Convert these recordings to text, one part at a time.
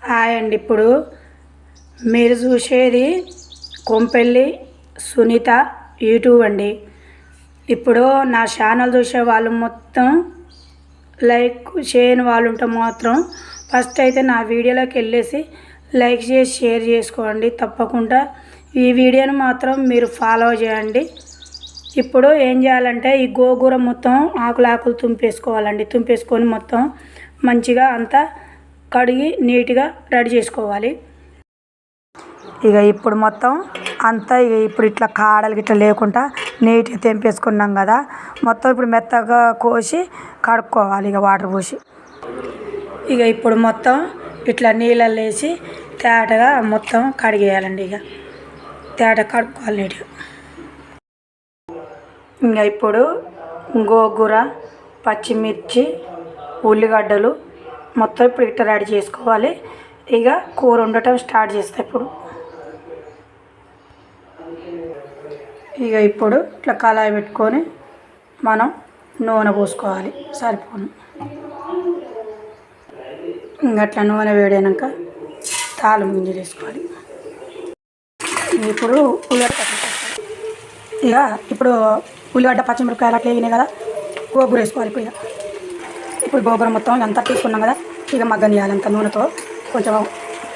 Hi అండి. ఇప్పుడు మీరు చూసేది కొంపెల్లి సునీత యూట్యూబ్ అండి. ఇప్పుడు నా ఛానల్ చూసే వాళ్ళు మొత్తం లైక్ చేయని వాళ్ళు ఉంటే మాత్రం ఫస్ట్ అయితే నా వీడియోలోకి వెళ్ళేసి లైక్ చేసి షేర్ చేసుకోండి. తప్పకుండా ఈ వీడియోని మాత్రం మీరు ఫాలో చేయండి. ఇప్పుడు ఏం చేయాలంటే ఈ గోంగూర మొత్తం ఆకులు తుంపేసుకోవాలండి. తుంపేసుకొని మొత్తం మంచిగా అంతా కడిగి నీట్గా రెడీ చేసుకోవాలి. ఇక ఇప్పుడు మొత్తం అంతా ఇప్పుడు ఇట్లా కాడలు ఇట్లా లేకుండా నీట్గా తెంపేసుకున్నాం కదా. మొత్తం ఇప్పుడు మెత్తగా కోసి కడుక్కోవాలి ఇక వాటర్ పోసి. ఇక ఇప్పుడు మొత్తం ఇట్లా నీళ్ళల్లో వేసి తేటగా మొత్తం కడిగేయాలండి. ఇక తేట కడుక్కోవాలి నీట్గా. ఇంకా ఇప్పుడు గోంగూర, పచ్చిమిర్చి, ఉల్లిగడ్డలు మొత్తం ఇప్పుడు ఇట్లా రెడీ చేసుకోవాలి. ఇక కూర వండటం స్టార్ట్ చేస్తా. ఇప్పుడు ఇట్లా కళాయి పెట్టుకొని మనం నూనె పోసుకోవాలి సరిపోను. ఇంకా అట్లా నూనె వేడైనాక తాలింపు గింజలు వేసుకోవాలి. ఇప్పుడు ఉల్లిగడ్డ ఇప్పుడు ఉల్లిగడ్డ పచ్చిమిరపకాయలు అట్లా వేగినాయి కదా. గోంగూర వేసుకోవాలి. ఇప్పుడు గోంగూర మొత్తం ఎంత తీసుకున్నాం కదా ఇక మగ్గనియాలి. అంత నూనెతో కొంచెం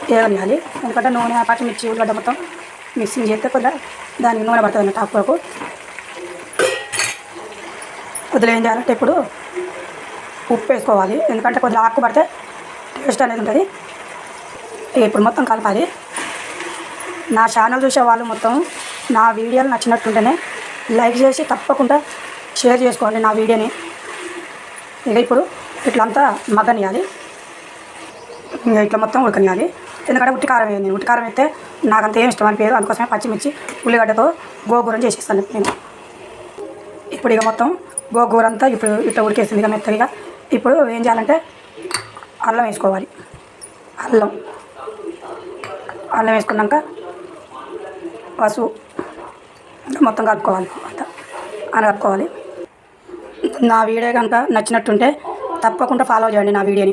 వేగనియాలి. ఎందుకంటే నూనె పచ్చిమిర్చి ఉల్లిగడ్డ మొత్తం మిక్సింగ్ చేస్తే కొద్దిగా దానికి నూనె పడుతుంది అన్నట్టు. ఆకులకు కొద్దిగా ఏం చేయాలంటే ఇప్పుడు ఉప్పు వేసుకోవాలి. ఎందుకంటే కొద్దిగా ఆకు పడితే టేస్ట్ అనేది ఉంటుంది. ఇప్పుడు మొత్తం కలపాలి. నా ఛానల్ చూసే వాళ్ళు మొత్తం నా వీడియోలు నచ్చినట్టుంటేనే లైక్ చేసి తప్పకుండా షేర్ చేసుకోండి నా వీడియోని. ఇప్పుడు ఇట్లా అంతా మగ్గనియాలి. ఇంకా ఇట్లా మొత్తం ఉడకనియాలి. ఎందుకంటే ఉట్టి కారం వేయండి. ఉట్టి కారం అయితే నాకంత ఏం ఇష్టం అని పేరు. అందుకోసమే పచ్చిమిర్చి ఉల్లిగడ్డతో గోంగూర చేసేస్తాను నేను. ఇప్పుడు ఇక మొత్తం గోంగూర అంతా ఇప్పుడు ఇట్లా ఉడికేసింది ఇక మెత్తగా. ఇప్పుడు ఏం చేయాలంటే అల్లం వేసుకోవాలి. అల్లం వేసుకున్నాక పసుపు మొత్తం కలుపుకోవాలి. అంతా కలుపుకోవాలి. నా వీడియో కనుక నచ్చినట్టుంటే తప్పకుండా ఫాలో చేయండి నా వీడియోని.